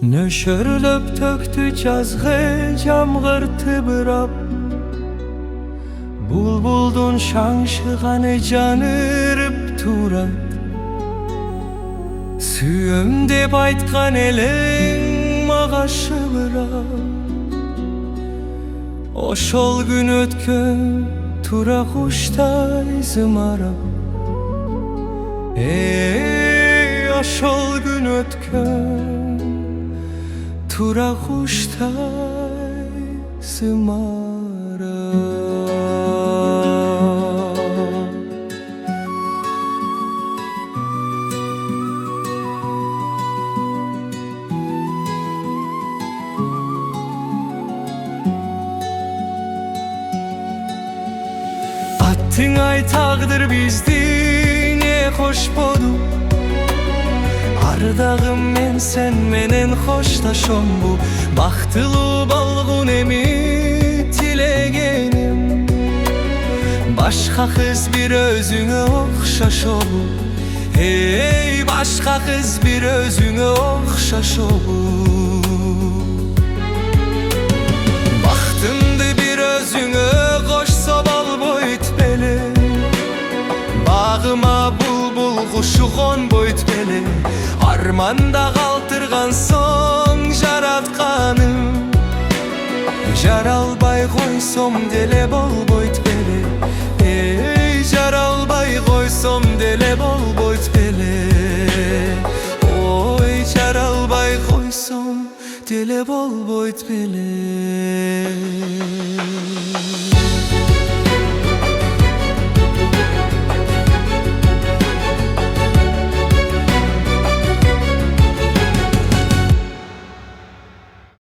Nöşörlöp töktü жазғы жамгыр тыбырап, Булбулдун шаңшыганы жанырып турат. Сүйөм деп айткан элең мага шыбырап, ошол күн өткөн тура куштай зымарап. Ошол күн өткөн тура куштай зымарап. Attың ай тағдыр бизди не кош болду, ардагым мен сен менен хошташомбу. Бактылуу болгун эми тилегеним, башка кыз бир өзүңө окшошобу. Эй, башка кыз бир өзүңө окшошобу. Бактымды бир өзүңө кошсо болбойт беле, багыма булбул кушу конбойт беле. Арманда калтырган соң жаратканым, жаралбай койсом деле болбойт беле. Эй, жаралбай койсом деле болбойт беле. Ой, жаралбай койсом деле болбойт беле.